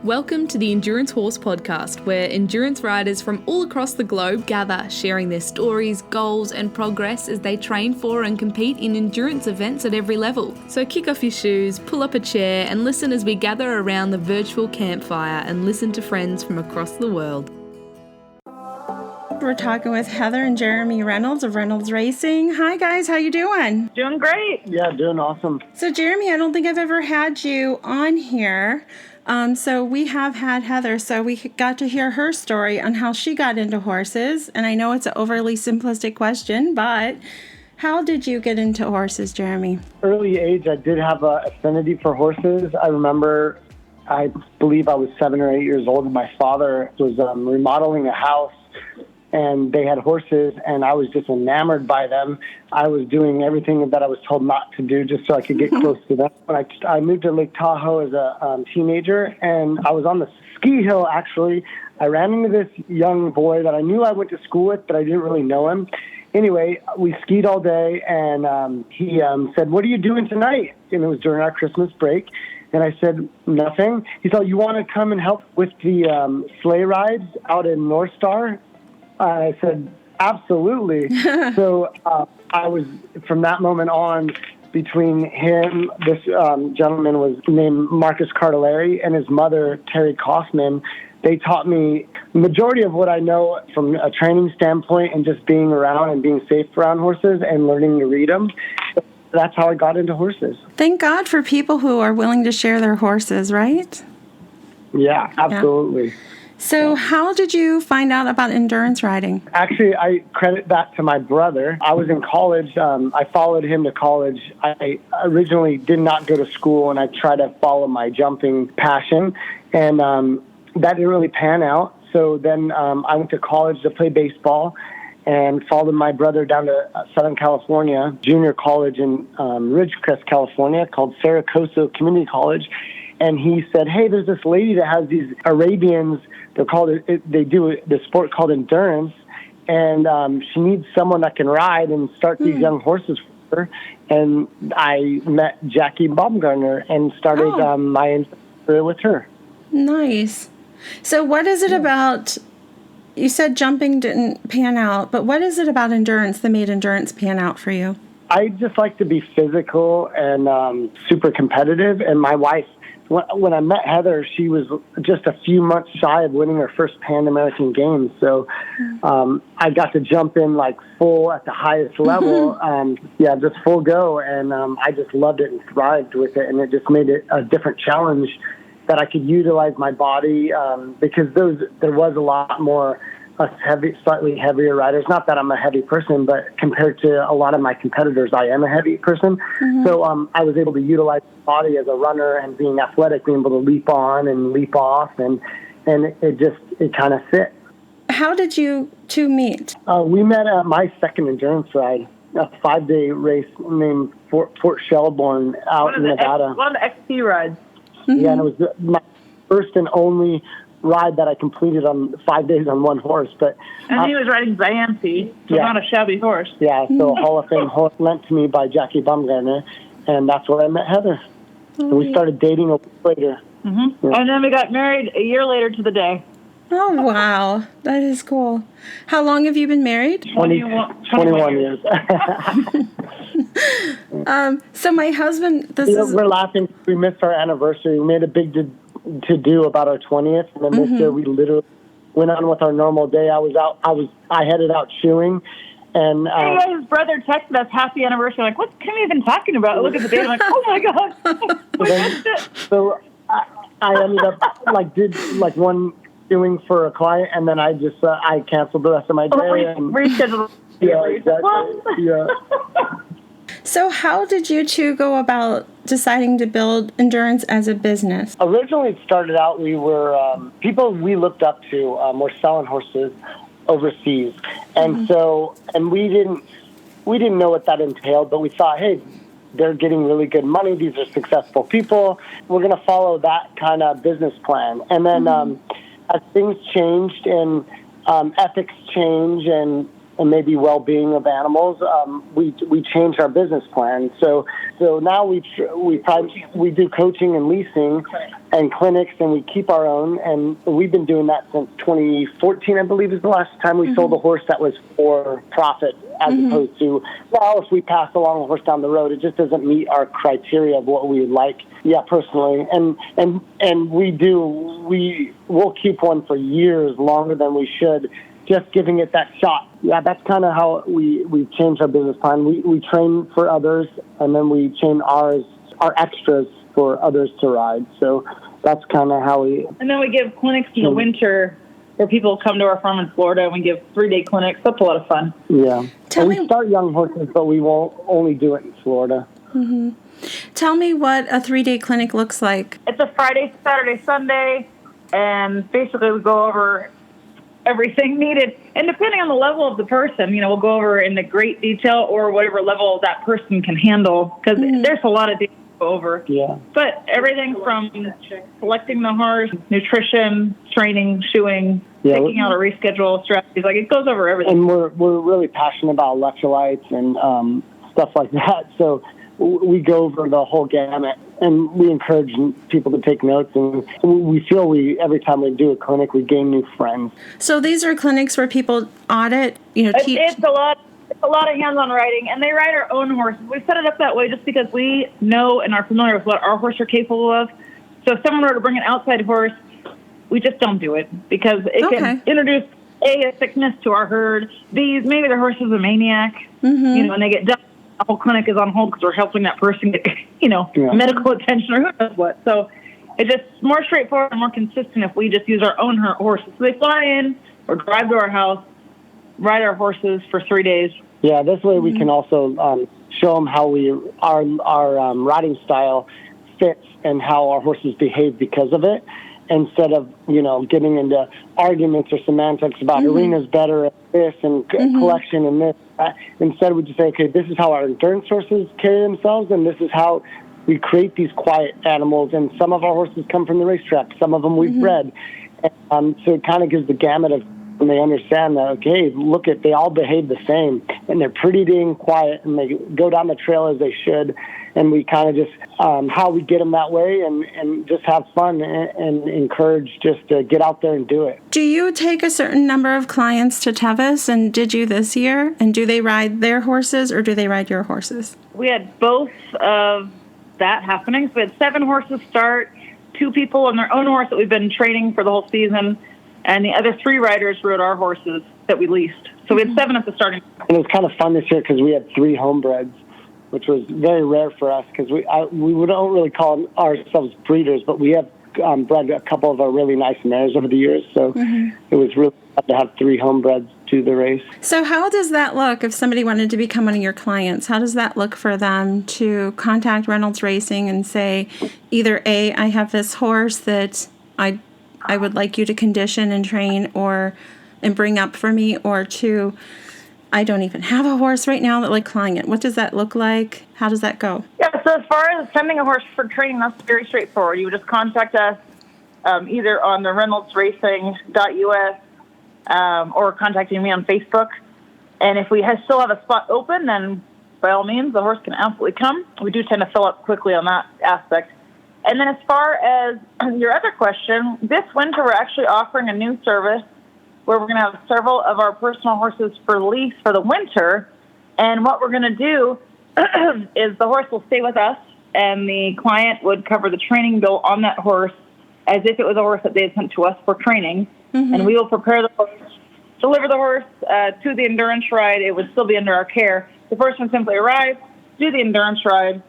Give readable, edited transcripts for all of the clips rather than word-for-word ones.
Welcome to the Endurance Horse Podcast, where endurance riders from all across the globe gather, sharing their stories, goals, and progress as they train for and compete in endurance events at every level. So kick off your shoes, pull up a chair, and listen as we gather around the virtual campfire and listen to friends from across the world. We're talking with Heather and Jeremy Reynolds of Reynolds Racing. Hi guys, how you doing? Doing great. Yeah, doing awesome. So Jeremy, I don't think I've ever had you on here. So we have had Heather, so we got to hear her story on how she got into horses. And I know it's an overly simplistic question, but how did you get into horses, Jeremy? Early age, I did have an affinity for horses. I remember, I believe I was 7 or 8 years old, and my father was remodeling a house, and they had horses, and I was just enamored by them. I was doing everything that I was told not to do just so I could get close to them. When I moved to Lake Tahoe as a teenager, and I was on the ski hill, actually. I ran into this young boy that I knew I went to school with, but I didn't really know him. Anyway, we skied all day, and he said, "What are you doing tonight?" And it was during our Christmas break. And I said, "Nothing." He said, "You want to come and help with the sleigh rides out in North Star?" I said, "Absolutely." So I was, from that moment on, between him, this gentleman was named Marcus Cardellari, and his mother, Terry Kaufman. They taught me the majority of what I know from a training standpoint and just being around and being safe around horses and learning to read them. That's how I got into horses. Thank God for people who are willing to share their horses, right? Yeah, absolutely. Yeah. So how did you find out about endurance riding? Actually, I credit that to my brother. I was in college. I followed him to college. I originally did not go to school, and I tried to follow my jumping passion, and that didn't really pan out. So then I went to college to play baseball and followed my brother down to Southern California, junior college in Ridgecrest, California, called Saracoso Community College. And he said, "Hey, there's this lady that has these Arabians. They're called. They do the sport called endurance, and she needs someone that can ride and start these young horses for her." And I met Jackie Baumgartner and started my career with her. Nice. So what is it about? You said jumping didn't pan out, but what is it about endurance that made endurance pan out for you? I just like to be physical and super competitive. And my wife, when I met Heather, she was just a few months shy of winning her first Pan American Games. So I got to jump in like full at the highest level, just full go. And I just loved it and thrived with it. And it just made it a different challenge that I could utilize my body because there was a lot more slightly heavier riders. Not that I'm a heavy person, but compared to a lot of my competitors, I am a heavy person. Mm-hmm. So I was able to utilize my body as a runner and being athletic, being able to leap on and leap off, and it kind of fit. How did you two meet? We met at my second endurance ride, a 5-day race named Fort Shelbourne out in Nevada. One of the XP rides. Mm-hmm. Yeah, and it was my first and only ride that I completed on 5 days on one horse. And he was riding Zianthi, so not a shabby horse. Yeah, so Hall of Fame horse lent to me by Jackie Baumgartner, and that's where I met Heather. And we started dating a week later. Mm-hmm. Yeah. And then we got married a year later to the day. Oh, wow. That is cool. How long have you been married? 21 years. So my husband... We're laughing. We missed our anniversary. We made a big to-do about our 20th. And then this year we literally went on with our normal day. I headed out shoeing. And his brother texted us happy anniversary. Like, what's Kim even talking about? I look at the date. I'm like, oh my God. We missed it. So I ended up did one doing for a client, and then I just I canceled the rest of my day. Rescheduled. Yeah, exactly. Yeah. So how did you two go about deciding to build endurance as a business? Originally, it started out, we were people we looked up to were selling horses overseas, and we didn't know what that entailed, but we thought, hey, they're getting really good money. These are successful people. We're going to follow that kind of business plan. And then as things changed and ethics change and maybe well-being of animals, we changed our business plan. So now we do coaching and leasing and clinics, and we keep our own. And we've been doing that since 2014, I believe, is the last time we sold a horse that was for profit, as opposed to, well, if we pass along a horse down the road, it just doesn't meet our criteria of what we would like. Yeah, personally, and we'll keep one for years longer than we should, just giving it that shot. Yeah, that's kind of how we changed our business plan. We train for others, and then we train our extras for others to ride. So that's kind of how we. And then we give clinics in the winter where people come to our farm in Florida, and we give 3-day clinics. That's a lot of fun. Yeah, we start young horses, but we won't only do it in Florida. Mm-hmm. Tell me what a 3-day clinic looks like. It's a Friday, Saturday, Sunday, and basically we go over everything needed. And depending on the level of the person, we'll go over in the great detail or whatever level that person can handle, because there's a lot of detail to go over. Yeah. But everything from selecting the horse, nutrition, training, shoeing, picking out a reschedule, strategies, it goes over everything. And we're really passionate about electrolytes and stuff like that. So we go over the whole gamut, and we encourage people to take notes, and we feel every time we do a clinic, we gain new friends. So these are clinics where people audit, teach. It's a lot of hands-on riding, and they ride our own horses. We set it up that way just because we know and are familiar with what our horses are capable of. So if someone were to bring an outside horse, we just don't do it, because it can introduce a sickness to our herd. Maybe their horse is a maniac, and they get done. The whole clinic is on hold because we're helping that person get, medical attention or who knows what. So it's just more straightforward and more consistent if we just use our own horses. So they fly in or drive to our house, ride our horses for 3 days. Yeah, this way we can also show them how our riding style fits and how our horses behave because of it, instead of, getting into arguments or semantics about arena's better at this and collection and this. Instead, we just say, okay, this is how our endurance horses carry themselves, and this is how we create these quiet animals. And some of our horses come from the racetrack. Some of them we've bred. So it kind of gives the gamut of, when they understand that, okay, they all behave the same, and they're pretty dang quiet, and they go down the trail as they should. And we kind of just, how we get them that way, and just have fun and encourage just to get out there and do it. Do you take a certain number of clients to Tevis, and did you this year? And do they ride their horses, or do they ride your horses? We had both of that happening. So we had 7 horses start, 2 people on their own horse that we've been training for the whole season, and the other 3 riders rode our horses that we leased. So we had 7 at the starting. And it was kind of fun this year because we had 3 homebreds, which was very rare for us, because we don't really call ourselves breeders, but we have bred a couple of our really nice mares over the years. So it was really fun to have 3 homebreds do the race. So how does that look if somebody wanted to become one of your clients? How does that look for them to contact Reynolds Racing and say, either A, I have this horse that I would like you to condition and train and bring up for me, or 2, I don't even have a horse right now that client. What does that look like? How does that go? Yeah, so as far as sending a horse for training, that's very straightforward. You would just contact us either on the reynoldsracing.us or contacting me on Facebook. And if we still have a spot open, then by all means, the horse can absolutely come. We do tend to fill up quickly on that aspect. And then as far as your other question, this winter we're actually offering a new service where we're going to have several of our personal horses for lease for the winter. And what we're going to do is the horse will stay with us, and the client would cover the training bill on that horse as if it was a horse that they had sent to us for training. And we will prepare the horse, deliver the horse to the endurance ride. It would still be under our care. The first one simply arrive, do the endurance ride,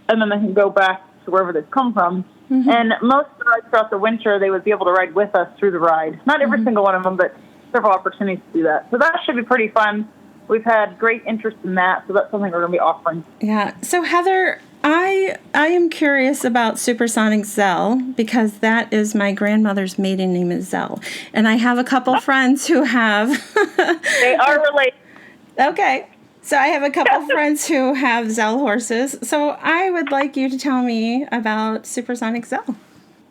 and then they can go back to wherever they've come from. And most of the rides throughout the winter, they would be able to ride with us through the ride. Not every single one of them, but several opportunities to do that. So that should be pretty fun. We've had great interest in that, so that's something we're going to be offering. Yeah. So Heather, I am curious about Supersonic Zell, because that is my grandmother's maiden name is Zell. And I have a couple friends who have... They are related. Okay. So I have a couple friends who have Zell horses. So I would like you to tell me about Supersonic Zell.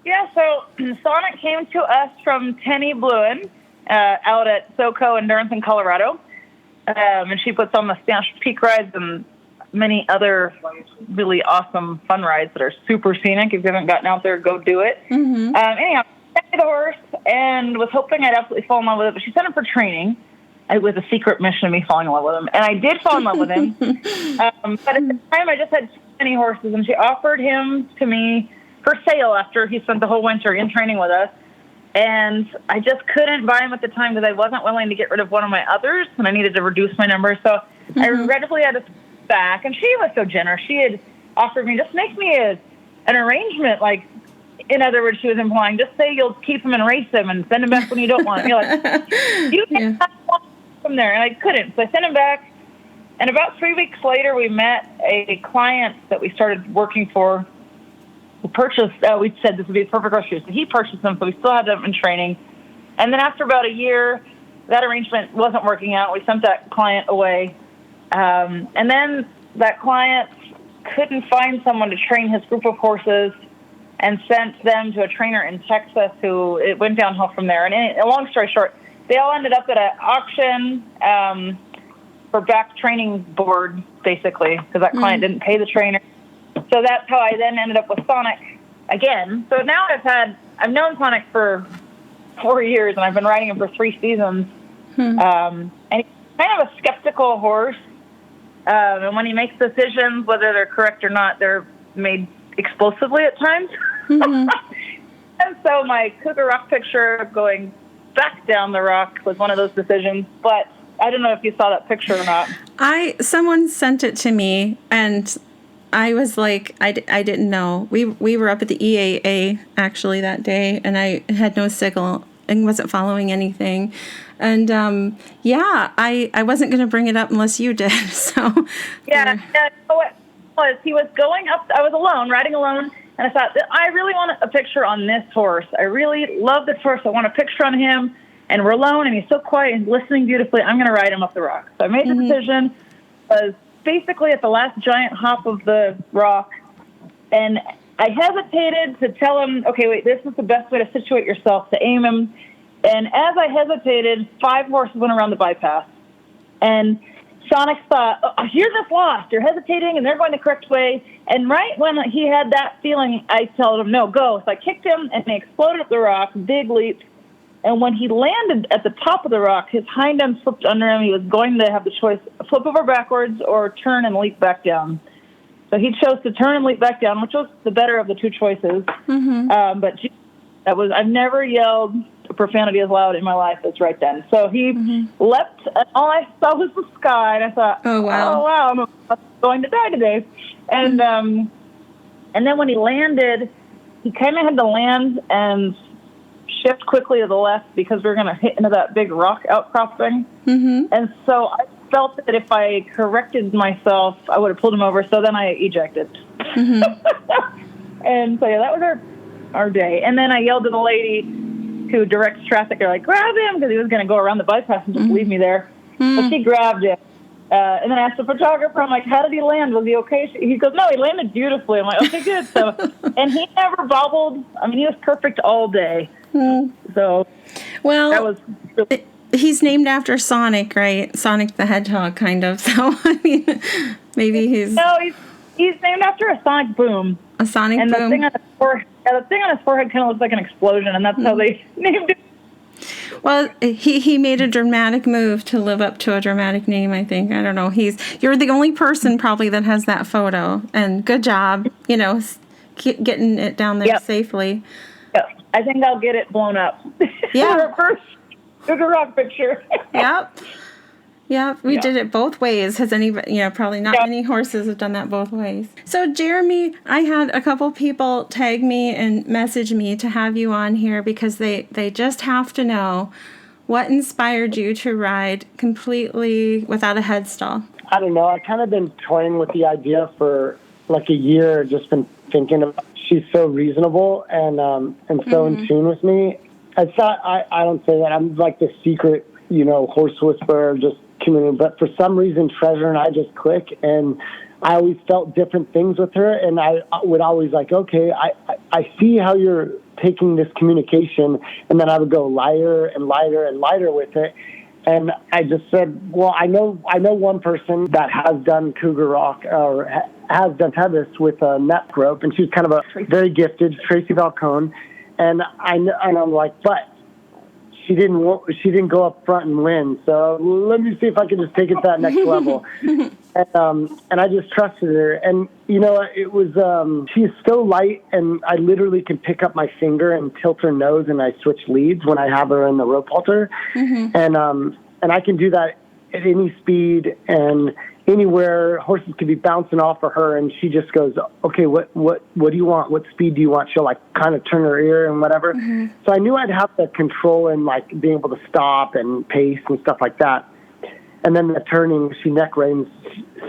Yeah, so Sonic came to us from Tenny Bluen out at SoCo Endurance in Colorado. and she puts on the Spanish Peak rides and many other really awesome fun rides that are super scenic. If you haven't gotten out there, go do it. Mm-hmm. Anyhow, I sent me the horse and was hoping I'd absolutely fall in love with it, but she sent him for training. It was a secret mission of me falling in love with him, and I did fall in love with him. But at the time, I just had too many horses, and she offered him to me for sale after he spent the whole winter in training with us. And I just couldn't buy him at the time because I wasn't willing to get rid of one of my others, and I needed to reduce my numbers. So I regrettably had to back, and she was so generous. She had offered me, just make me an arrangement, like, in other words, she was implying, just say you'll keep him and race him and send him back when you don't want him. You're like, you can't have one from there, and I couldn't. So I sent him back, and about 3 weeks later, we met a client that we started working for who purchased, we said this would be the perfect horse shoe. So he purchased them, so we still had them in training. And then after about a year, that arrangement wasn't working out. We sent that client away. And then that client couldn't find someone to train his group of horses and sent them to a trainer in Texas who it went downhill from there. And long story short, they all ended up at an auction for back training board, basically, because that client didn't pay the trainer. So that's how I then ended up with Sonic again. So now I've known Sonic for 4 years, and I've been riding him for 3 seasons. And he's kind of a skeptical horse. And when he makes decisions, whether they're correct or not, they're made explosively at times. And so my Cougar Rock picture of going back down the rock was one of those decisions. But I don't know if you saw that picture or not. Someone sent it to me, and I was like, I didn't know. We were up at the EAA actually that day, and I had no signal and wasn't following anything. And I wasn't going to bring it up unless you did. So yeah. What was he was going up? I was alone, riding alone, and I thought, I really want a picture on this horse. I really love this horse. I want a picture on him. And we're alone, and he's so quiet and listening beautifully. I'm going to ride him up the rock. So I made the decision. Was basically at the last giant hop of the rock, and I hesitated to tell him, okay, wait, this is the best way to situate yourself, to aim him. And as I hesitated, 5 horses went around the bypass. And Sonic thought, oh, you're just lost. You're hesitating, and they're going the correct way. And right when he had that feeling, I told him, no, go. So I kicked him, and he exploded up the rock, big leap. And when he landed at the top of the rock, his hind end slipped under him. He was going to have the choice, flip over backwards or turn and leap back down. So he chose to turn and leap back down, which was the better of the 2 choices. But I've never yelled a profanity as loud in my life as right then. So he leapt, and all I saw was the sky, and I thought, oh wow, I'm going to die today. And then when he landed, he kind of had to land and shift quickly to the left because we were going to hit into that big rock outcropping. And so I felt that if I corrected myself, I would have pulled him over. So then I ejected. And so, yeah, that was our day. And then I yelled to the lady who directs traffic. They're like, grab him, because he was going to go around the bypass and just leave me there. So she grabbed him. And then I asked the photographer, I'm like, how did he land? Was he okay? He goes, no, he landed beautifully. I'm like, okay, good. So, and he never bobbled. I mean, he was perfect all day. So, well, that was really... He's named after Sonic, right? Sonic the Hedgehog, kind of. So, I mean, maybe he's... No, he's named after a sonic boom. A sonic boom? And the thing on his forehead kind of looks like an explosion, and that's how they named it. Well, he made a dramatic move to live up to a dramatic name, I think. I don't know. You're the only person probably that has that photo, and good job, getting it down there safely. Yep. I think I'll get it blown up. Yeah. For our first Cougar Rock picture. Yep. Yeah, we did it both ways. Has anybody, probably not many horses have done that both ways. So, Jeremy, I had a couple people tag me and message me to have you on here because they just have to know what inspired you to ride completely without a headstall. I don't know. I've kind of been toying with the idea for like a year, just been thinking about she's so reasonable and so in tune with me. It's not, I don't say that I'm like the secret, horse whisperer, just community, but for some reason Treasure and I just click, and I always felt different things with her, and I would always like, okay, I see how you're taking this communication, and then I would go lighter and lighter and lighter with it, And I just said, well, I know one person that has done Cougar Rock or has done Tevis with a net rope, and she's kind of a very gifted, Tracy Falcone. And I'm like, but she didn't go up front and win. So let me see if I can just take it to that next level. And I just trusted her. And, it was, she's so light, and I literally can pick up my finger and tilt her nose, and I switch leads when I have her in the rope halter. And I can do that at any speed and anywhere. Horses could be bouncing off of her, and she just goes, okay, what do you want? What speed do you want? She'll kind of turn her ear and whatever. So I knew I'd have the control and being able to stop and pace and stuff like that. And then the turning, she neck reins,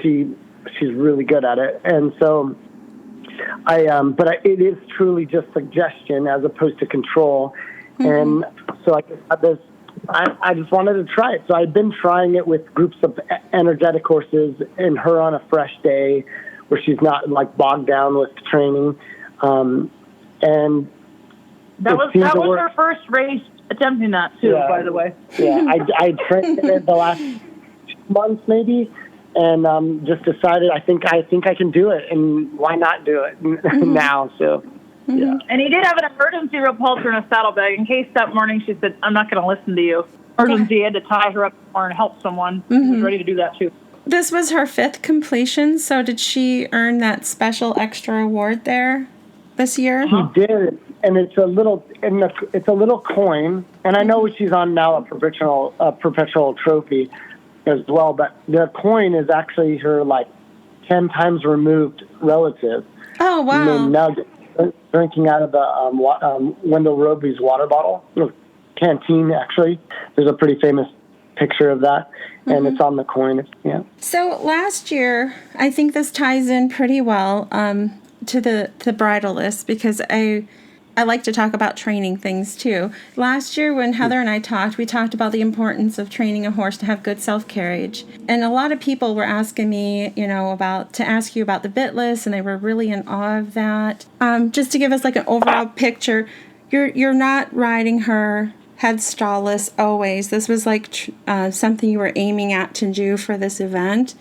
she's really good at it. And so it is truly just suggestion as opposed to control. And so I had this, I just wanted to try it. So I've been trying it with groups of energetic horses and her on a fresh day where she's not bogged down with training. And that was her first race attempting that too, by the way. Yeah, I trained it the last 2 months maybe, and just decided I think I can do it, and why not do it now? So. Yeah. And he did have an emergency rope halter in a saddlebag in case that morning she said, I'm not going to listen to you. Emergency, he had to tie her up more and help someone. He was ready to do that too. This was her 5th completion, so did she earn that special extra award there this year? She did, and it's a little coin, and I know she's on now a perpetual trophy as well, but the coin is actually her 10 times removed relative. Oh, wow. Now drinking out of the Wendell Roby's water bottle, canteen, actually. There's a pretty famous picture of that, and it's on the coin. Yeah. So last year, I think this ties in pretty well to the bridle list, because I like to talk about training things too. Last year when Heather and I talked, we talked about the importance of training a horse to have good self-carriage. And a lot of people were asking me, to ask you about the bit list, and they were really in awe of that. Just to give us an overall picture, you're not riding her head stallless always. This was something you were aiming at to do for this event.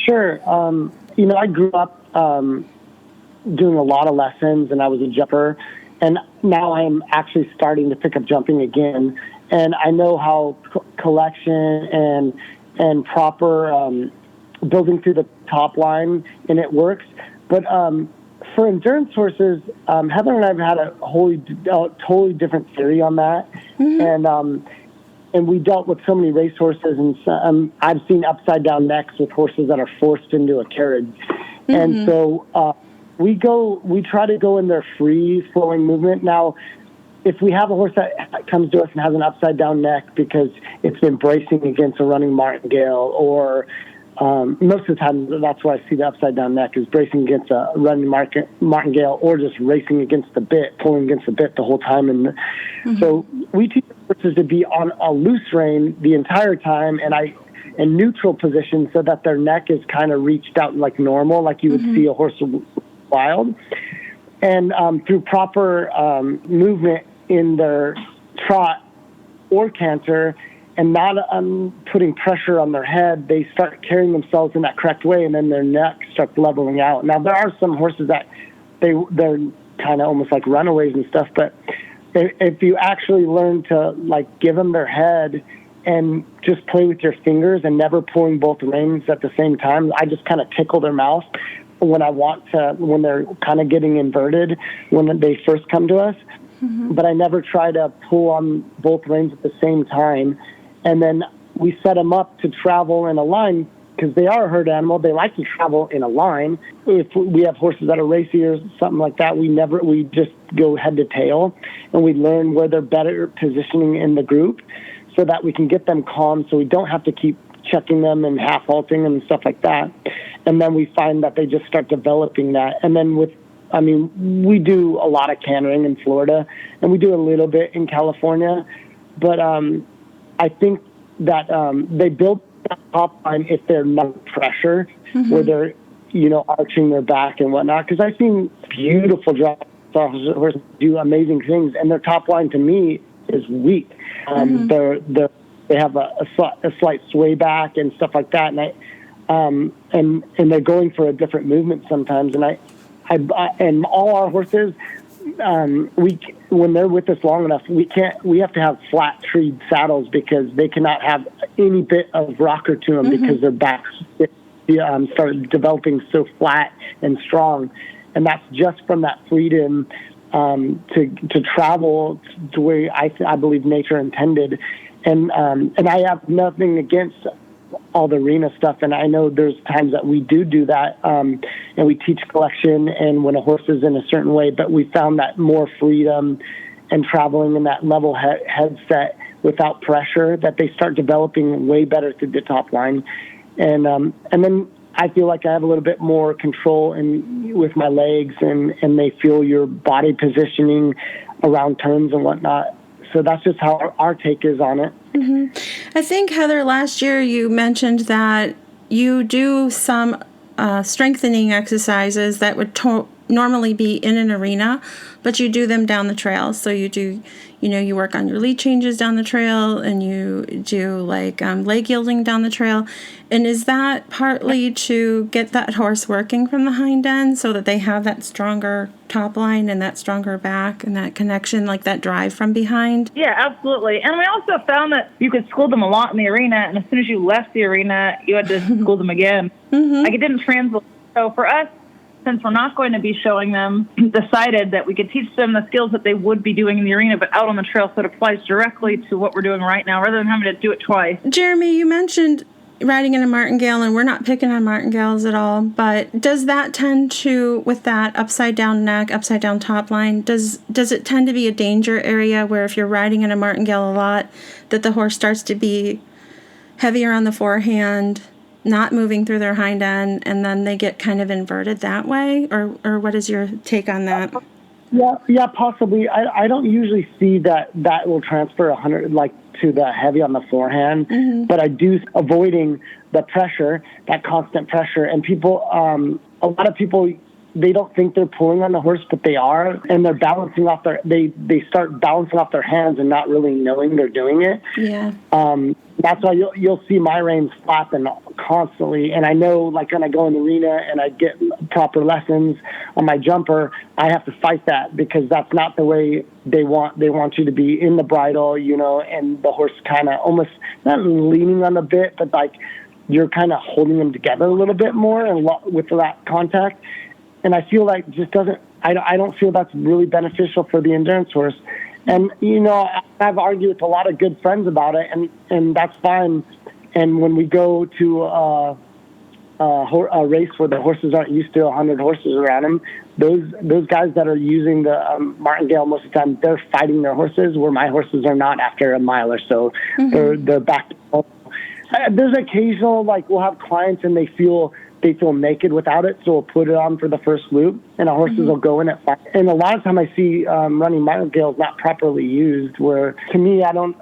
Sure. I grew up doing a lot of lessons, and I was a jumper. And now I'm actually starting to pick up jumping again. And I know how collection and proper building through the top line, and it works. But for endurance horses, Heather and I have had a totally different theory on that. And we dealt with so many race horses, and I've seen upside down necks with horses that are forced into a carriage. And so we try to go in their free-flowing movement. Now, if we have a horse that comes to us and has an upside-down neck because it's been bracing against a running martingale, or most of the time that's why I see the upside-down neck is bracing against a running martingale, or just racing against the bit, pulling against the bit the whole time. And so we teach horses to be on a loose rein the entire time, and in neutral position, so that their neck is kind of reached out like normal, like you would see a horse wild. And through proper movement in their trot or canter, and not putting pressure on their head, they start carrying themselves in that correct way, and then their neck starts leveling out. Now, there are some horses that they're kind of almost like runaways and stuff, but if you actually learn to give them their head and just play with your fingers and never pulling both reins at the same time, I just kind of tickle their mouth when they're kind of getting inverted when they first come to us. But I never try to pull on both reins at the same time. And then we set them up to travel in a line, because they are a herd animal. They like to travel in a line. If we have horses that are racy or something like that, we just go head to tail, and we learn where they're better positioning in the group so that we can get them calm, so we don't have to keep checking them and half halting them and stuff like that. And then we find that they just start developing that. And then we do a lot of cantering in Florida, and we do a little bit in California. But I think that they build that top line if they're not pressure, where they're, arching their back and whatnot. Because I've seen beautiful drop horses do amazing things, and their top line to me is weak. They're they have a slight sway back and stuff like that. And and they're going for a different movement sometimes. And and all our horses, when they're with us long enough, we have to have flat treed saddles because they cannot have any bit of rocker to them because their backs start developing so flat and strong. And that's just from that freedom to travel to where I believe nature intended. And I have nothing against all the arena stuff, and I know there's times that we do that, and we teach collection and when a horse is in a certain way, but we found that more freedom and traveling in that level headset without pressure, that they start developing way better through the top line. And then I feel like I have a little bit more control with my legs, and they feel your body positioning around turns and whatnot. So that's just how our take is on it. I think, Heather, last year you mentioned that you do some strengthening exercises that would normally be in an arena, but you do them down the trail. So you do, you work on your lead changes down the trail, and you do like leg yielding down the trail. And is that partly to get that horse working from the hind end so that they have that stronger top line and that stronger back and that connection, like that drive from behind? Yeah, absolutely. And we also found that you could school them a lot in the arena, and as soon as you left the arena, you had to school them again. Like, it didn't translate. So for us, since we're not going to be showing them, decided that we could teach them the skills that they would be doing in the arena, but out on the trail, so it applies directly to what we're doing right now, rather than having to do it twice. Jeremy, you mentioned riding in a martingale, and we're not picking on martingales at all, but does that tend to, with that upside down neck, upside down top line, does it tend to be a danger area where if you're riding in a martingale a lot, that the horse starts to be heavier on the forehand, not moving through their hind end, and then they get kind of inverted that way? Or what is your take on that? Yeah, possibly. I don't usually see that will transfer 100 to the heavy on the forehand, but I do avoiding the pressure, that constant pressure. And people, a lot of people, they don't think they're pulling on the horse, but they are, and they're balancing off they start balancing off their hands and not really knowing they're doing it. Yeah. That's why you'll see my reins flapping constantly. And I know, like, when I go in the arena and I get proper lessons on my jumper, I have to fight that because that's not the way they want you to be in the bridle, and the horse kind of almost not leaning on the bit, but like you're kind of holding them together a little bit more and with that contact. And I feel like I don't feel that's really beneficial for the endurance horse. And, I've argued with a lot of good friends about it, and that's fine. And when we go to a race where the horses aren't used to 100 horses around them, those guys that are using the martingale most of the time, they're fighting their horses, where my horses are not after a mile or so. They're back to home. There's occasional, we'll have clients and they feel naked without it, so we'll put it on for the first loop, and our horses will go in at 5. And a lot of time I see running martingales not properly used, where to me I don't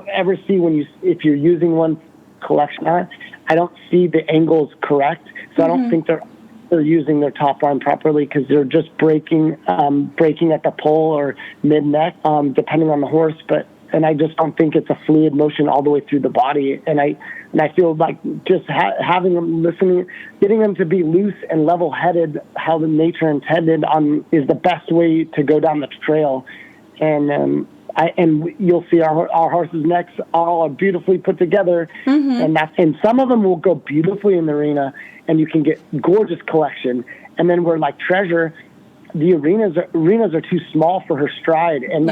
ever see if you're using one collection on it, I don't see the angles correct, so I don't think they're using their top line properly, because they're just breaking at the pole or mid neck, depending on the horse. And I just don't think it's a fluid motion all the way through the body. And I feel like just having them listening, getting them to be loose and level-headed, how the nature intended is the best way to go down the trail. And you'll see our horses' necks all are beautifully put together, and some of them will go beautifully in the arena, and you can get gorgeous collection. And then we're like Treasure, the arenas are too small for her stride, and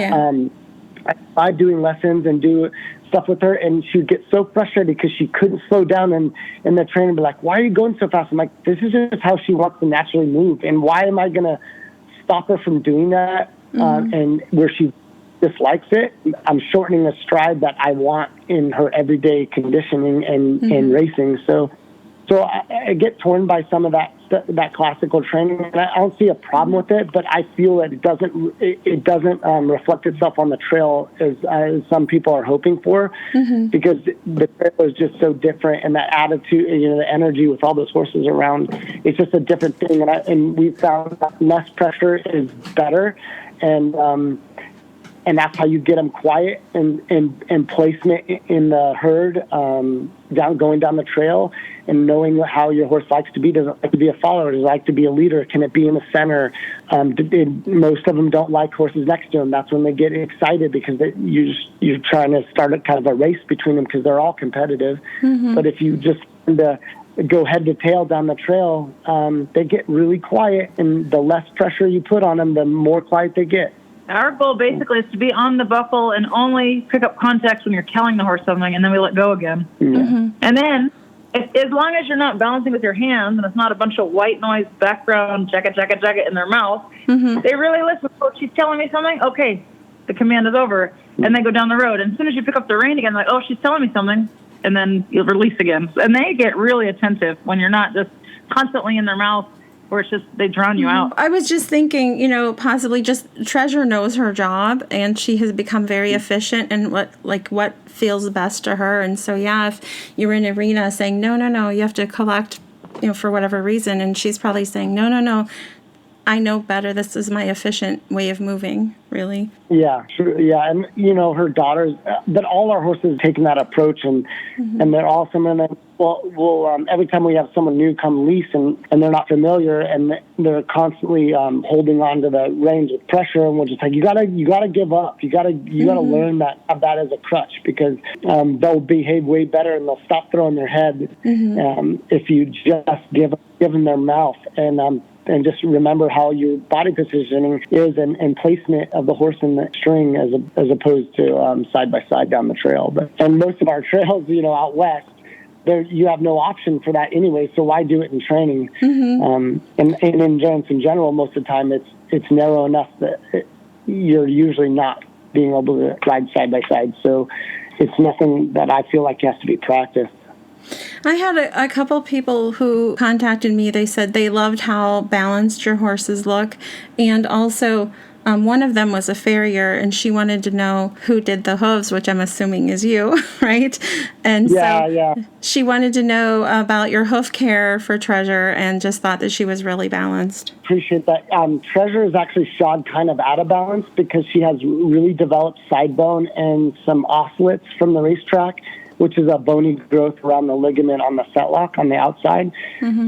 I tried doing lessons and do stuff with her, and she'd get so frustrated because she couldn't slow down, and the trainer would be like, "Why are you going so fast?" I'm like, "This is just how she wants to naturally move, and why am I going to stop her from doing that?" And where she dislikes it, I'm shortening a stride that I want in her everyday conditioning and racing. So I get torn by some of that classical training, and I don't see a problem with it, but I feel that it doesn't reflect itself on the trail as some people are hoping for, because the trail is just so different, and that attitude, the energy with all those horses around, it's just a different thing. And we found that less pressure is better, and and that's how you get them quiet and placement in the herd, going down the trail, and knowing how your horse likes to be. Does it like to be a follower? Does it like to be a leader? Can it be in the center? Most of them don't like horses next to them. That's when they get excited, because you're trying to start a kind of a race between them, because they're all competitive. But if you just go head to tail down the trail, they get really quiet, and the less pressure you put on them, the more quiet they get. Our goal basically is to be on the buckle and only pick up context when you're telling the horse something, and then we let go again. And then, as long as you're not balancing with your hands and it's not a bunch of white noise background, jacket in their mouth, they really listen. Oh, she's telling me something? Okay, the command is over. And they go down the road. And as soon as you pick up the rein again, like, oh, she's telling me something, and then you'll release again. And they get really attentive when you're not just constantly in their mouth, or it's just they drown you out. I was just thinking, possibly just Treasure knows her job, and she has become very efficient in what feels best to her. And so, if you're in an arena saying, no, you have to collect, for whatever reason, and she's probably saying, no, I know better. This is my efficient way of moving, really. Yeah, sure. Yeah, and her daughters, but all our horses taking that approach, and they're all someone that we'll every time we have someone new come lease and they're not familiar, and they're constantly holding on to the reins with pressure, and we're just like, you gotta give up. You gotta learn have that as a crutch, because they'll behave way better and they'll stop throwing their head if you just give them their mouth. And just remember how your body positioning is and placement of the horse in the string as opposed to side by side down the trail. And most of our trails, out west, you have no option for that anyway. So why do it in training? And in endurance in general, most of the time it's narrow enough that you're usually not being able to ride side by side. So it's nothing that I feel like has to be practiced. I had a couple people who contacted me. They said they loved how balanced your horses look. And also, one of them was a farrier, and she wanted to know who did the hooves, which I'm assuming is you, right? And she wanted to know about your hoof care for Treasure, and just thought that she was really balanced. Appreciate that. Treasure is actually shod kind of out of balance, because she has really developed side bone and some osselets from the racetrack, which is a bony growth around the ligament on the fetlock on the outside.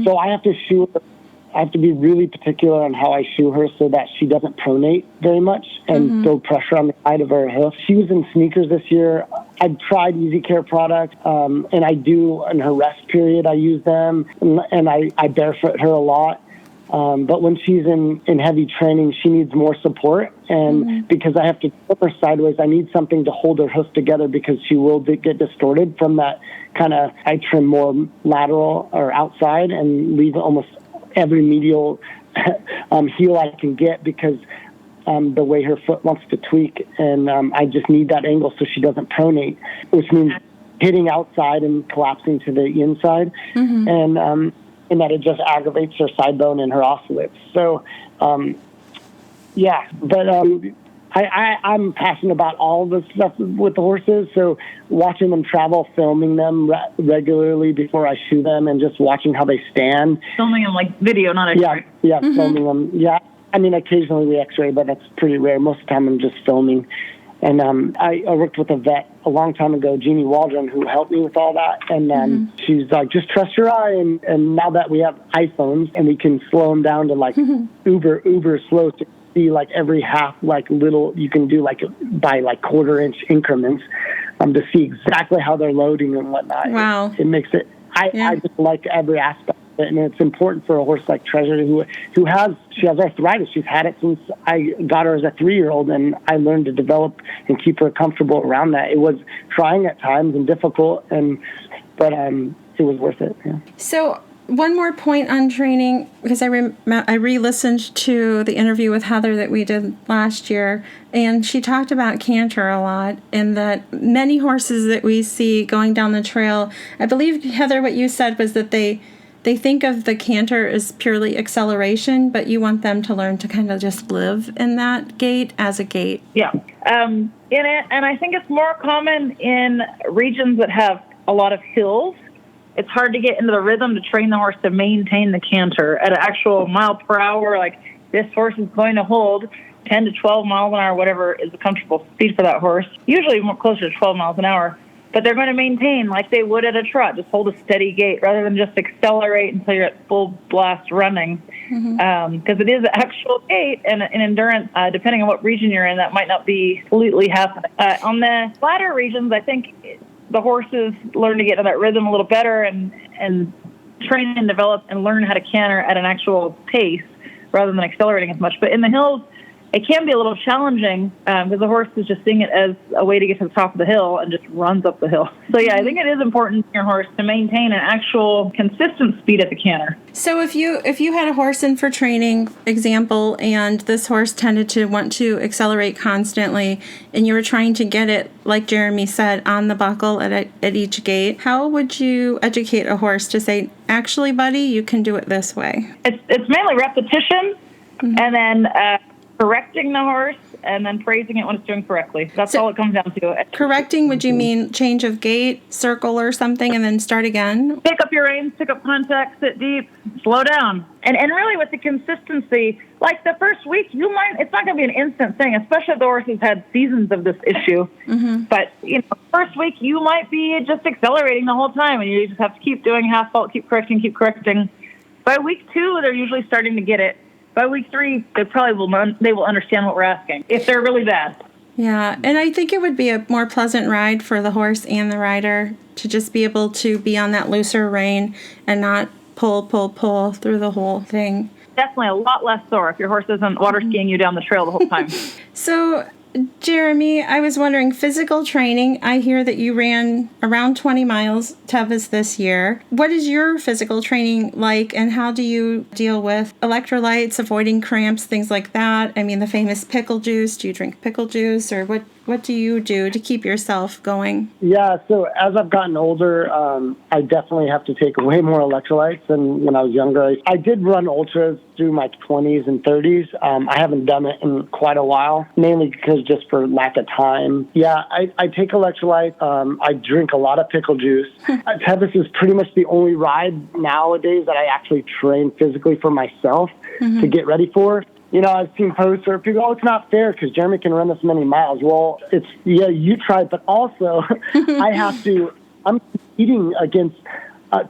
So I have to be really particular on how I shoe her so that she doesn't pronate very much and build pressure on the side of her hoof. She was in sneakers this year. I've tried Easy Care products, and I do in her rest period. I use them, and I barefoot her a lot. But when she's in heavy training, she needs more support. And because I have to flip her sideways, I need something to hold her hoof together, because she will get distorted from that kind of, I trim more lateral or outside and leave almost every medial heel I can get, because the way her foot wants to tweak. And I just need that angle so she doesn't pronate, which means hitting outside and collapsing to the inside. And that it just aggravates her side bone and her osselets. So, but I'm passionate about all the stuff with the horses. So watching them travel, filming them regularly before I shoe them, and just watching how they stand. Filming them like video, not X-ray. Yeah, filming them. Yeah, I mean, occasionally we X-ray, but that's pretty rare. Most of the time I'm just filming. And I worked with a vet a long time ago, Jeannie Waldron, who helped me with all that. And she's like, just trust your eye. And now that we have iPhones and we can slow them down to like uber slow, to see like every half, like little, you can do like by like 1/4-inch increments to see exactly how they're loading and whatnot. Wow. It makes it, I just like every aspect. And it's important for a horse like Treasure, she has arthritis. She's had it since I got her as a 3-year-old, and I learned to develop and keep her comfortable around that. It was trying at times and difficult, but it was worth it. Yeah. So one more point on training, because I re-listened to the interview with Heather that we did last year, and she talked about canter a lot, and that many horses that we see going down the trail, I believe, Heather, what you said was that they think of the canter as purely acceleration, but you want them to learn to kind of just live in that gait as a gait. Yeah. In it, and I think it's more common in regions that have a lot of hills. It's hard to get into the rhythm to train the horse to maintain the canter at an actual mile per hour, like this horse is going to hold 10 to 12 miles an hour, whatever is a comfortable speed for that horse, usually more closer to 12 miles an hour. But they're going to maintain like they would at a trot, just hold a steady gait rather than just accelerate until you're at full blast running. Because it is an actual gait, and in endurance, depending on what region you're in, that might not be completely happening. On the flatter regions, I think the horses learn to get into that rhythm a little better and train and develop and learn how to canter at an actual pace rather than accelerating as much. But in the hills, it can be a little challenging because the horse is just seeing it as a way to get to the top of the hill and just runs up the hill. So, yeah, I think it is important for your horse to maintain an actual consistent speed at the canter. So if you had a horse in for training, example, and this horse tended to want to accelerate constantly, and you were trying to get it, like Jeremy said, on the buckle at each gate, how would you educate a horse to say, actually, buddy, you can do it this way? It's mainly repetition and then correcting the horse and then praising it when it's doing correctly. That's all it comes down to. Correcting, would you mean change of gait, circle or something, and then start again? Pick up your reins, pick up contact, sit deep, slow down. And really with the consistency, like the first week, it's not going to be an instant thing, especially if the horse has had seasons of this issue. But, first week, you might be just accelerating the whole time, and you just have to keep doing half fault, keep correcting. By week 2, they're usually starting to get it. By week 3, they will understand what we're asking, if they're really bad. Yeah, and I think it would be a more pleasant ride for the horse and the rider to just be able to be on that looser rein and not pull through the whole thing. Definitely a lot less sore if your horse isn't water skiing you down the trail the whole time. So, Jeremy, I was wondering, physical training, I hear that you ran around 20 miles Tevis this year. What is your physical training like, and how do you deal with electrolytes, avoiding cramps, things like that? I mean, the famous pickle juice. Do you drink pickle juice, or what do you do to keep yourself going? Yeah, so as I've gotten older, I definitely have to take way more electrolytes than when I was younger. I did run ultras through my 20s and 30s. I haven't done it in quite a while, mainly because just for lack of time. Yeah, I take electrolytes. I drink a lot of pickle juice. Tevis is pretty much the only ride nowadays that I actually train physically for myself to get ready for. I've seen posts where people, it's not fair because Jeremy can run this many miles. Well, you tried, but also I'm competing against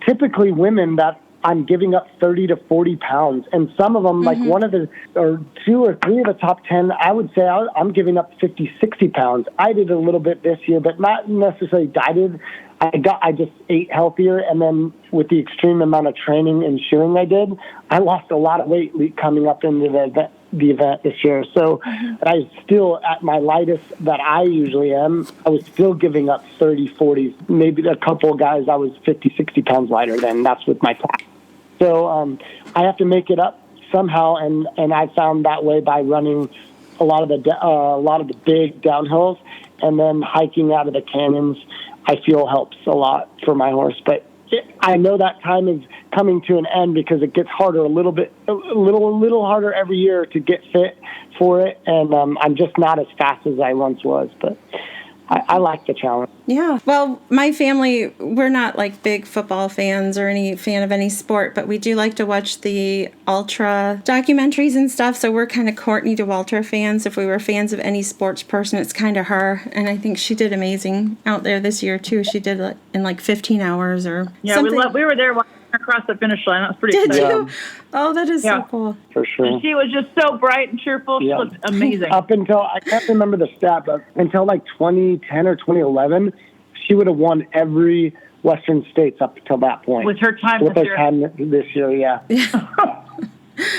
typically women that I'm giving up 30 to 40 pounds. And some of them, like or 2 or 3 of the top 10, I would say I'm giving up 50, 60 pounds. I did a little bit this year, but not necessarily dieted. I just ate healthier, and then with the extreme amount of training and shoeing I did, I lost a lot of weight coming up into the event this year. So I still, at my lightest that I usually am, I was still giving up 30, 40, maybe a couple of guys I was 50, 60 pounds lighter than. That's with my pack. So I have to make it up somehow, and I found that way by running a lot of the big downhills and then hiking out of the canyons. I feel helps a lot for my horse, but I know that time is coming to an end because it gets harder a little harder every year to get fit for it, and I'm just not as fast as I once was, but I like the challenge. Yeah. Well, my family, we're not like big football fans or any fan of any sport, but we do like to watch the ultra documentaries and stuff. So we're kind of Courtney DeWalter fans. If we were fans of any sports person, it's kind of her. And I think she did amazing out there this year too. She did it in like 15 hours or something. We were there watching her cross the finish line. That was pretty exciting. Did you? Oh, that is so cool. For sure. And she was just so bright and cheerful. She looked amazing. Up until, I can't remember the stat, but until like 2010 or 2011, she would have won every Western States up until that point. With her time this year, yeah.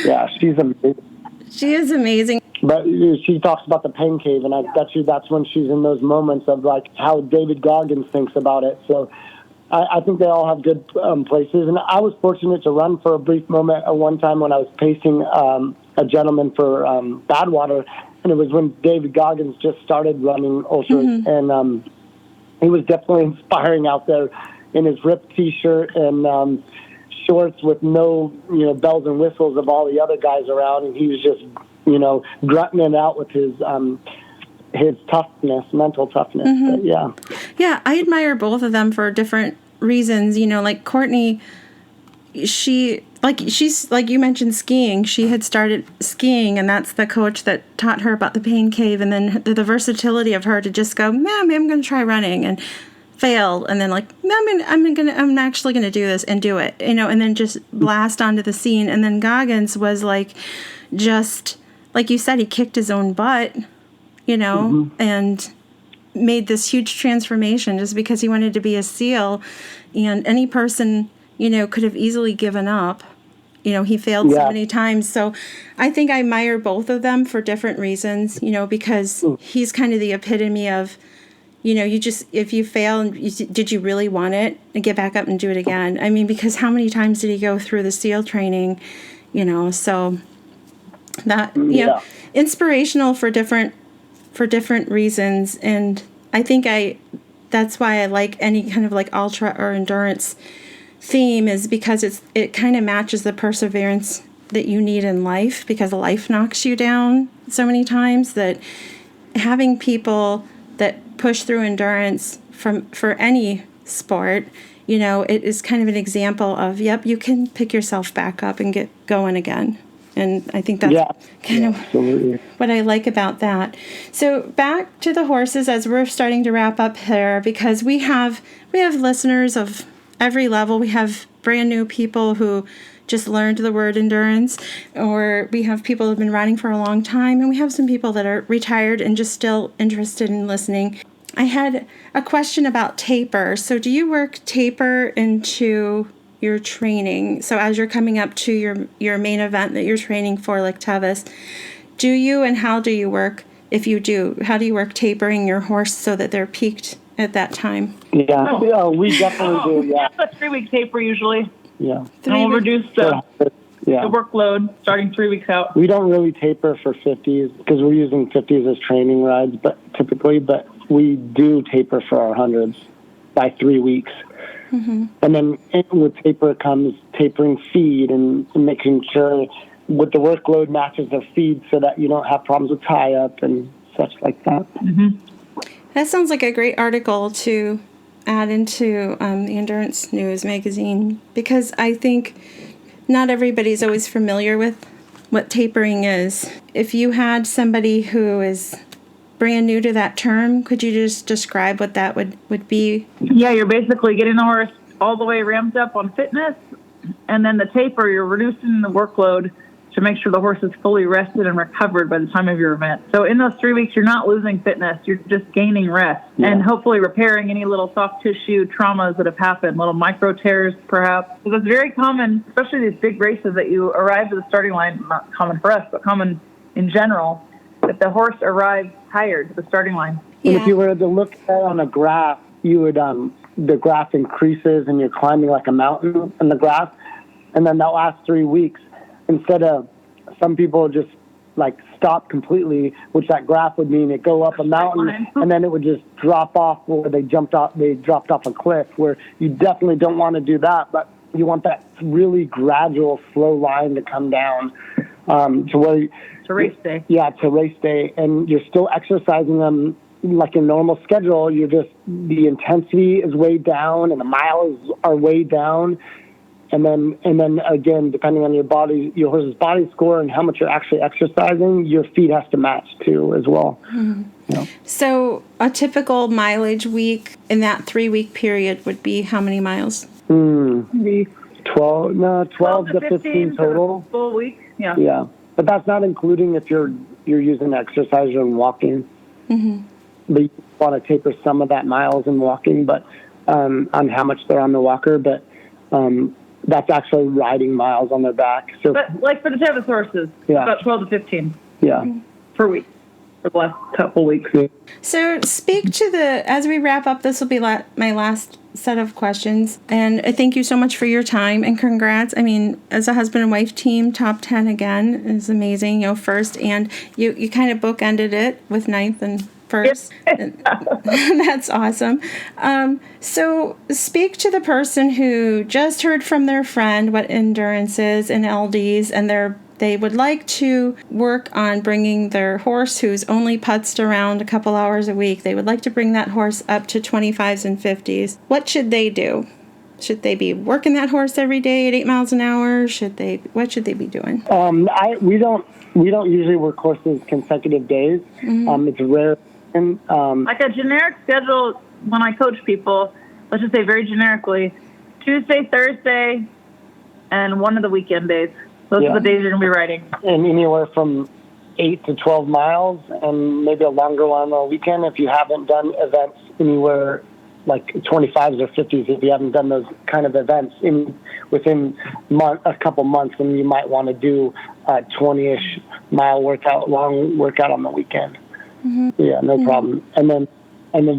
Yeah, she's amazing. She is amazing. But she talks about the pain cave, and I bet you that's when she's in those moments of like how David Goggins thinks about it. So I think they all have good places. And I was fortunate to run for a brief moment at one time when I was pacing a gentleman for Badwater, and it was when David Goggins just started running ultras, and he was definitely inspiring out there in his ripped T-shirt and shorts with no, bells and whistles of all the other guys around, and he was just, grunting it out with his toughness, mental toughness. But Yeah, I admire both of them for different reasons. Like Courtney, she she's like you mentioned skiing. She had started skiing, and that's the coach that taught her about the pain cave, and then the versatility of her to just go, "Mom, I'm going to try running," and fail, and then like, "No, I'm actually going to do this and do it," and then just blast onto the scene. And then Goggins was like, just like you said, he kicked his own butt, and made this huge transformation just because he wanted to be a SEAL, and any person could have easily given up. He failed so many times. So I think I admire both of them for different reasons, because he's kind of the epitome of, if you fail, did you really want it? And get back up and do it again. I mean, because how many times did he go through the SEAL training, so that, inspirational for different reasons. And I think that's why I like any kind of like ultra or endurance theme, is because it kind of matches the perseverance that you need in life, because life knocks you down so many times, that having people that push through endurance for any sport, it is kind of an example of, you can pick yourself back up and get going again. And I think that's kind of absolutely what I like about that. So back to the horses as we're starting to wrap up here, because we have listeners of every level. We have brand new people who just learned the word endurance, or we have people who have been riding for a long time, and we have some people that are retired and just still interested in listening. I had a question about taper. So do you work taper into your training? So as you're coming up to your main event that you're training for, like Tevis, do you, and how do you work, if you do, how do you work tapering your horse so that they're peaked at that time? Yeah, we definitely do. Yeah, it's a 3-week taper usually. Yeah, and we'll reduce the workload starting 3 weeks out. We don't really taper for 50s because we're using 50s as training rides, but we do taper for our 100s by 3 weeks. Mm-hmm. And then with taper comes tapering feed and making sure with the workload matches their feed so that you don't have problems with tie up and such like that. Mm-hmm. That sounds like a great article to add into the Endurance News magazine, because I think not everybody's always familiar with what tapering is. If you had somebody who is brand new to that term, could you just describe what that would be? Yeah, you're basically getting the horse all the way ramped up on fitness, and then the taper, you're reducing the workload to make sure the horse is fully rested and recovered by the time of your event. So in those 3 weeks, you're not losing fitness, you're just gaining rest and hopefully repairing any little soft tissue traumas that have happened, little micro tears perhaps. So that's very common, especially these big races that you arrive at the starting line, not common for us, but common in general, that the horse arrives tired at the starting line. Yeah. And if you were to look at it on a graph, you would, the graph increases and you're climbing like a mountain in the graph. And then that last 3 weeks, instead of some people just like stop completely, which that graph would mean it go up a mountain and then it would just drop off where they dropped off a cliff, where you definitely don't want to do that, but you want that really gradual, slow line to come down to race day. Yeah, to race day. And you're still exercising them like a normal schedule. You're just, the intensity is way down and the miles are way down. And then again, depending on your horse's body score and how much you're actually exercising, your feed has to match too as well. Mm-hmm. So a typical mileage week in that 3 week period would be how many miles? Maybe 12 to 15 total. Full week. Yeah. Yeah. But that's not including if you're using exercise and walking. Mm-hmm. But you want to taper some of that miles in walking, but on how much they're on the walker. But that's actually riding miles on their back. So, but like for the Tevis horses, about 12 to 15 per week for the last couple weeks. So speak to as we wrap up, this will be my last set of questions. And I thank you so much for your time and congrats. I mean, as a husband and wife team, top 10 again is amazing, first. And you kind of bookended it with 9th and first. That's awesome. So speak to the person who just heard from their friend what endurance is and LDs, and they would like to work on bringing their horse who's only putzed around a couple hours a week. They would like to bring that horse up to 25s and 50s. What should they do? Should they be working that horse every day at 8 miles an hour? What should they be doing? We don't usually work horses consecutive days. It's rare. And, like a generic schedule, when I coach people, let's just say very generically, Tuesday, Thursday, and one of the weekend days. Those are the days you're going to be riding. And anywhere from 8 to 12 miles, and maybe a longer one on the weekend if you haven't done events anywhere like 25s or 50s. If you haven't done those kind of events within a couple months, then you might want to do a 20-ish mile long workout on the weekend. Yeah, no problem. And then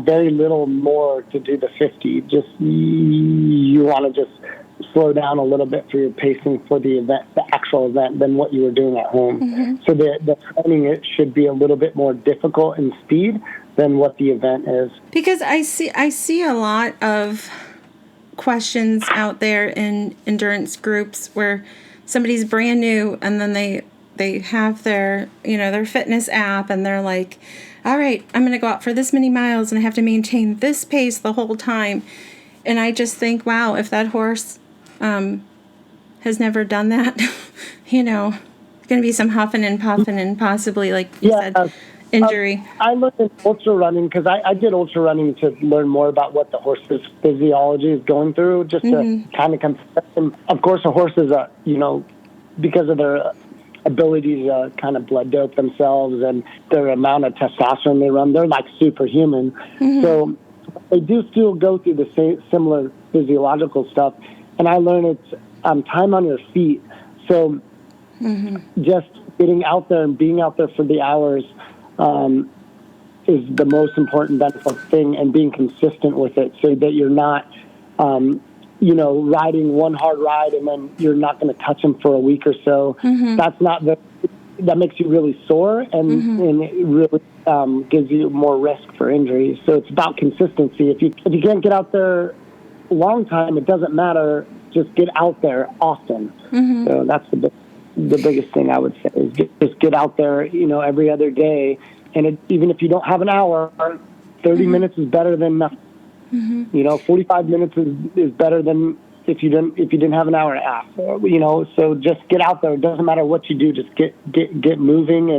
very little more to do the 50. Just you want to just slow down a little bit for your pacing for the event, the actual event, than what you were doing at home. So the training, it should be a little bit more difficult in speed than what the event is. Because I see a lot of questions out there in endurance groups where somebody's brand new and then they have their fitness app and they're like, all right, I'm going to go out for this many miles and I have to maintain this pace the whole time. And I just think, wow, if that horse has never done that, going to be some huffing and puffing and possibly, like you said, injury. I looked at ultra running because I did ultra running to learn more about what the horse's physiology is going through, just to kind of compare. And of course, a horse is because of their ability to kind of blood dope themselves and their amount of testosterone they run, they're like superhuman. So they do still go through the same similar physiological stuff. And I learned it's time on your feet. So just getting out there and being out there for the hours is the most important benefit thing, and being consistent with it so that you're not, riding one hard ride and then you're not going to touch them for a week or so. That makes you really sore and it really gives you more risk for injuries. So it's about consistency. If you can't get out there a long time, it doesn't matter. Just get out there often. So that's the biggest thing I would say is just get out there, every other day. And even if you don't have an hour, 30 minutes is better than nothing. 45 minutes is better than if you didn't have an hour and a half. So just get out there. It doesn't matter what you do. Just get moving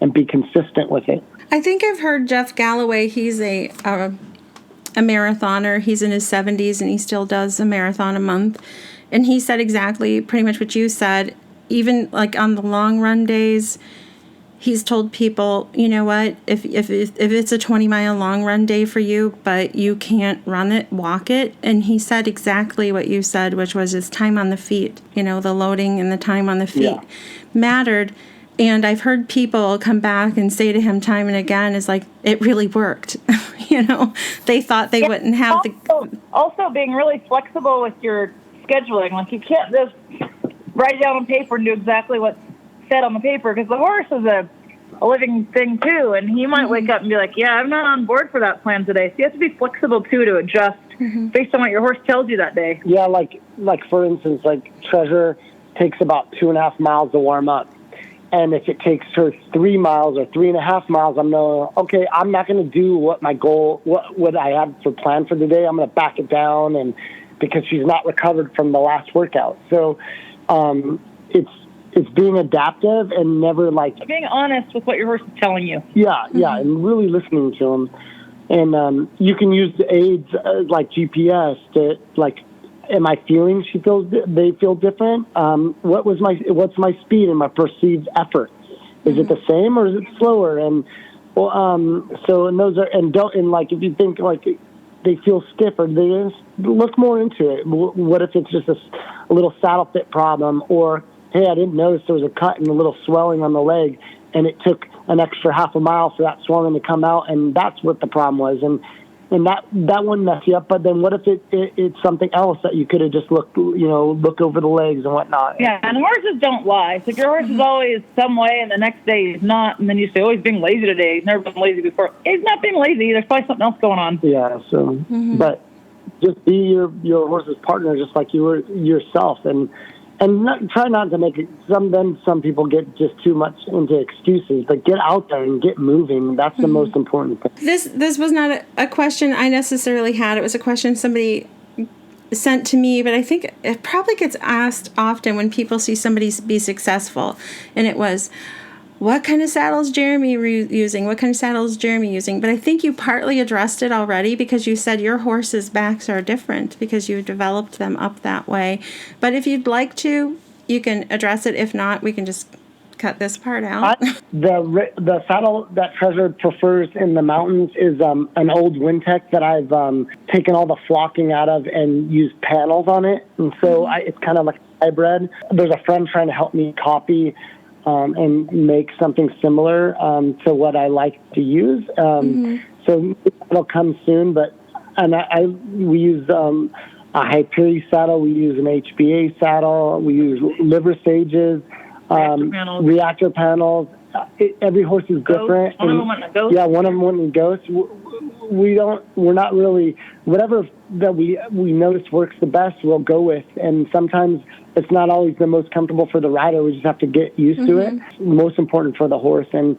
and be consistent with it. I think I've heard Jeff Galloway. He's a marathoner. He's in his 70s and he still does a marathon a month. And he said exactly pretty much what you said. Even like on the long run days, he's told people, you know what, if it's a 20-mile long run day for you, but you can't run it, walk it. And he said exactly what you said, which was his time on the feet, the loading and the time on the feet mattered. And I've heard people come back and say to him time and again, is like, it really worked. They thought they wouldn't have also being really flexible with your scheduling. Like you can't just write it down on paper and do exactly what's said on the paper, because the horse is a living thing too, and he might wake up and be like, yeah, I'm not on board for that plan today. So you have to be flexible too to adjust based on what your horse tells you that day. Yeah, like for instance, like Treasure takes about 2.5 miles to warm up. And if it takes her 3 miles or 3.5 miles, I'm not going to do what my goal, what I had for plan for the day. I'm going to back it down, and because she's not recovered from the last workout. So it's being adaptive and never being honest with what your horse is telling you. Yeah, and really listening to them. And you can use the aids like GPS to am I feeling they feel different? What's my speed and my perceived effort? Is it the same or is it slower? And if you think they feel stiff, or they just look more into it. What if it's just a little saddle fit problem, or hey, I didn't notice there was a cut and a little swelling on the leg, and it took an extra half a mile for that swelling to come out, and that's what the problem was. And that wouldn't mess you up. But then what if it's something else that you could have just look over the legs and whatnot? Yeah, and horses don't lie. So if your horse is always some way and the next day he's not, and then you say, oh, he's being lazy today. He's never been lazy before. He's not being lazy. There's probably something else going on. Yeah, so, but just be your horse's partner just like you were yourself. And try not to make it. Some people get just too much into excuses, but get out there and get moving. That's the most important thing. This was not a question I necessarily had. It was a question somebody sent to me, but I think it probably gets asked often when people see somebody be successful. And it was, what kind of saddles Jeremy using? What kind of saddles Jeremy using? But I think you partly addressed it already because you said your horses' backs are different because you developed them up that way. But if you'd like to, you can address it. If not, we can just cut this part out. The saddle that Treasure prefers in the mountains is an old Wintec that I've taken all the flocking out of and used panels on it. And so it's kind of like a hybrid. There's a friend trying to help me copy and make something similar to what I like to use. So it'll come soon. But we use a Hyperion saddle. We use an HBA saddle. We use liver sages. Reactor panels. Every horse is different. One of them went in a ghost. Yeah, one of them went in ghost. We're not really, whatever that we notice works the best, we'll go with. And sometimes it's not always the most comfortable for the rider. We just have to get used to it. Most important for the horse. And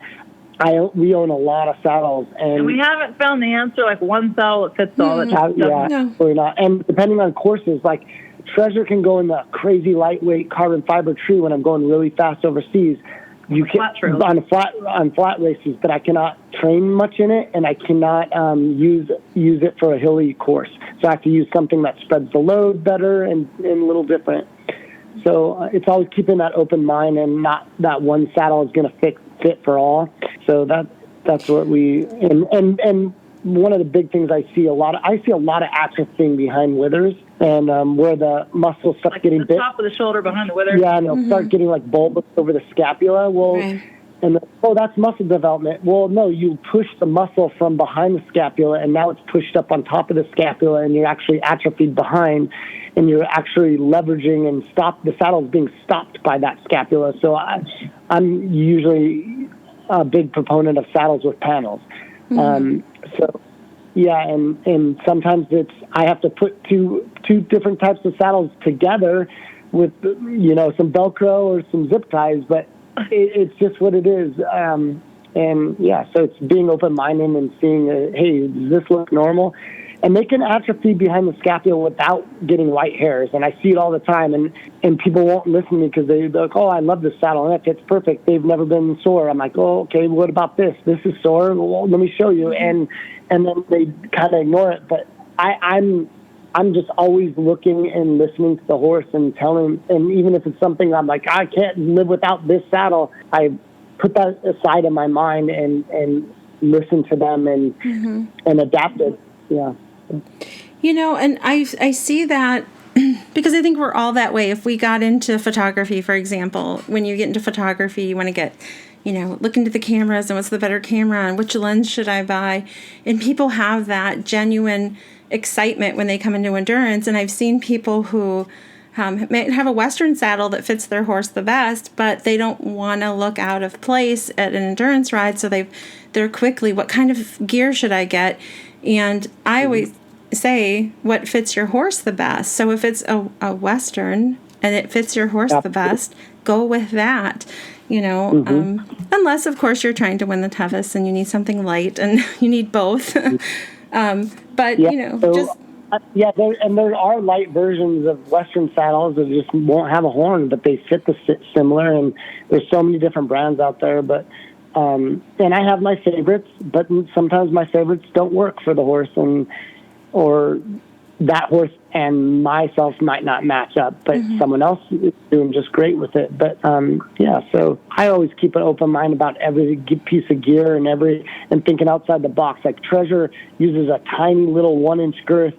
we own a lot of saddles. And we haven't found the answer, like one saddle that fits all the time. Yeah, we're not. And depending on courses, like Treasure can go in the crazy lightweight carbon fiber tree when I'm going really fast overseas. You can on flat races, but I cannot train much in it, and I cannot use it for a hilly course. So I have to use something that spreads the load better and a little different. So it's always keeping that open mind, and not that one saddle is going to fit for all. So that's what we and one of the big things I see a lot of atrophying behind withers, and where the muscles start getting bit. Top of the shoulder behind the wither. Yeah, and it'll start getting like bulbous over the scapula. Well, and that's muscle development. Well, no, you push the muscle from behind the scapula, and now it's pushed up on top of the scapula, and you're actually atrophied behind, and you're actually leveraging and the saddle's being stopped by that scapula. So I'm usually a big proponent of saddles with panels. So, yeah, and sometimes I have to put two different types of saddles together with, some Velcro or some zip ties, but it's just what it is. And, yeah, so it's being open-minded and seeing, hey, does this look normal? And they can atrophy behind the scapula without getting white hairs. And I see it all the time. And people won't listen to me because they're like, oh, I love this saddle. And that fits perfect. They've never been sore. I'm like, oh, okay, what about this? This is sore. Well, let me show you. And then they kind of ignore it. But I'm just always looking and listening to the horse and telling. And even if it's something I'm like, I can't live without this saddle, I put that aside in my mind and listen to them and adapt it. Yeah. And I see that because I think we're all that way. If we got into photography, for example, when you get into photography, you want to get, look into the cameras and what's the better camera and which lens should I buy? And people have that genuine excitement when they come into endurance. And I've seen people who may have a Western saddle that fits their horse the best, but they don't want to look out of place at an endurance ride. So they're quickly, what kind of gear should I get? And I always say, what fits your horse the best? So if it's a Western and it fits your horse the best, go with that, unless, of course, you're trying to win the Tevis and you need something light and you need both. But, there are light versions of Western saddles that just won't have a horn, but they fit similar. And there's so many different brands out there, but and I have my favorites, but sometimes my favorites don't work for the horse, or that horse and myself might not match up, but someone else is doing just great with it. But so I always keep an open mind about every piece of gear and thinking outside the box. Like Treasure uses a tiny little 1-inch girth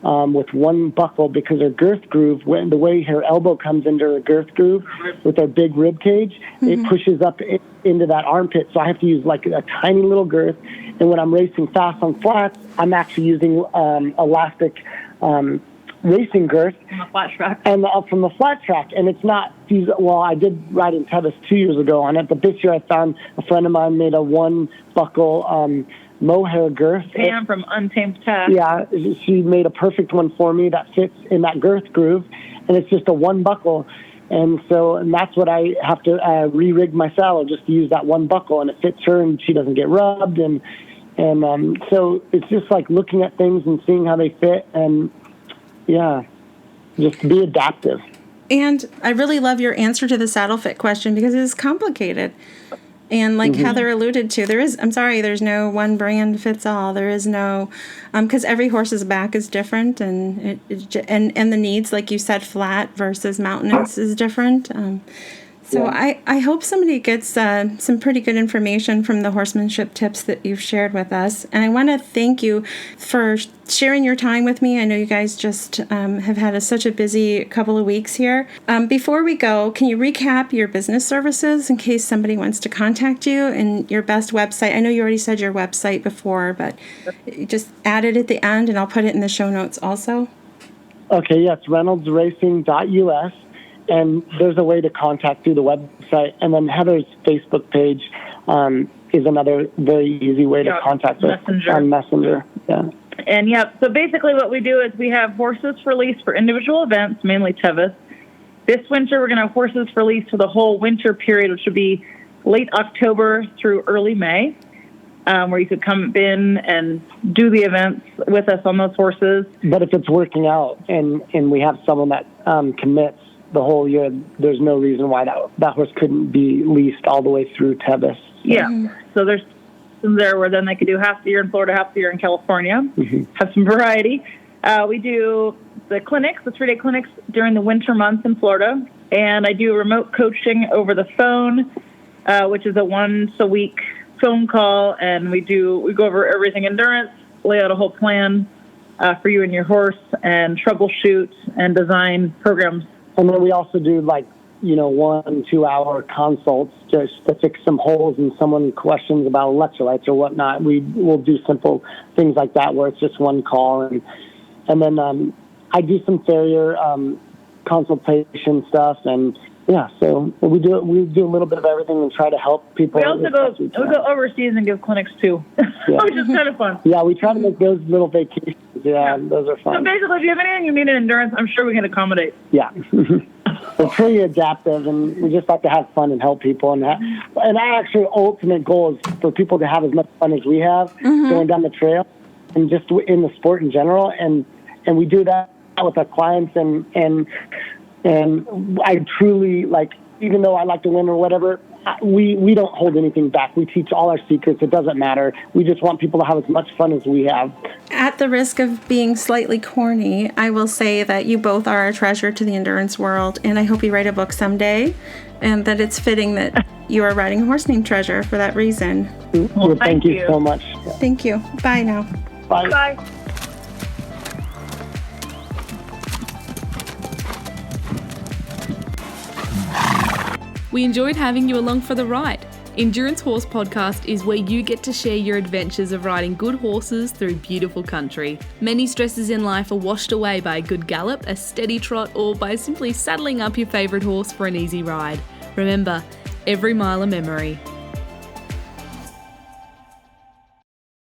with one buckle because her girth groove, the way her elbow comes into her girth groove with her big rib cage, it pushes up into that armpit. So I have to use like a tiny little girth. And when I'm racing fast on flats, I'm actually using elastic racing girth from the flat track. And from the flat track. And it's not, I did ride in Tevis 2 years ago on it, but this year I found a friend of mine made a one buckle mohair girth. Pam from Untamed Tack. Yeah, she made a perfect one for me that fits in that girth groove, and it's just a one buckle. And that's what I have to re-rig my saddle just to use that one buckle, and it fits her, and she doesn't get rubbed. And so it's just like looking at things and seeing how they fit. And yeah, just be adaptive. And I really love your answer to the saddle fit question because it is complicated. And like Heather alluded to, there's no one brand fits all. There is no, because every horse's back is different, and and the needs, like you said, flat versus mountainous is different. So I hope somebody gets some pretty good information from the horsemanship tips that you've shared with us. And I want to thank you for sharing your time with me. I know you guys just have had such a busy couple of weeks here. Before we go, can you recap your business services in case somebody wants to contact you, and your best website? I know you already said your website before, but just add it at the end, and I'll put it in the show notes also. Okay, yes, reynoldsracing.us. And there's a way to contact through the website. And then Heather's Facebook page is another very easy way to contact us on Messenger. Yeah. And so basically what we do is we have horses for lease for individual events, mainly Tevis. This winter, we're going to have horses for lease for the whole winter period, which would be late October through early May, where you could come in and do the events with us on those horses. But if it's working out and we have someone that commits the whole year, there's no reason why that horse couldn't be leased all the way through Tevis. Yeah. So there's some there where then they could do half the year in Florida, half the year in California. Have some variety. We do the clinics, the 3-day clinics during the winter months in Florida. And I do remote coaching over the phone, which is a once-a-week phone call. And we go over everything endurance, lay out a whole plan for you and your horse, and troubleshoot and design programs. And then we also do 1-2 hour consults just to fix some holes and someone questions about electrolytes or whatnot. We'll do simple things like that where it's just one call. And then I do some farrier consultation stuff. And so we do a little bit of everything and try to help people. We also go overseas and give clinics too, which is kind of fun. Yeah, we try to make those little vacations. Yeah, those are fun. So basically, if you have anything you need in endurance, I'm sure we can accommodate. Yeah. We're pretty adaptive, and we just like to have fun and help people. And our actual ultimate goal is for people to have as much fun as we have going down the trail and just in the sport in general. And we do that with our clients. And I truly, even though I like to win or whatever, we don't hold anything back. We teach all our secrets. It doesn't matter. We just want people to have as much fun as we have. At the risk of being slightly corny, I will say that you both are a treasure to the endurance world, and I hope you write a book someday, and that it's fitting that you are writing a horse named Treasure for that reason. Well, thank you so much. Thank you. Bye now. Bye. Bye. We enjoyed having you along for the ride. Endurance Horse Podcast is where you get to share your adventures of riding good horses through beautiful country. Many stresses in life are washed away by a good gallop, a steady trot, or by simply saddling up your favourite horse for an easy ride. Remember, every mile a memory.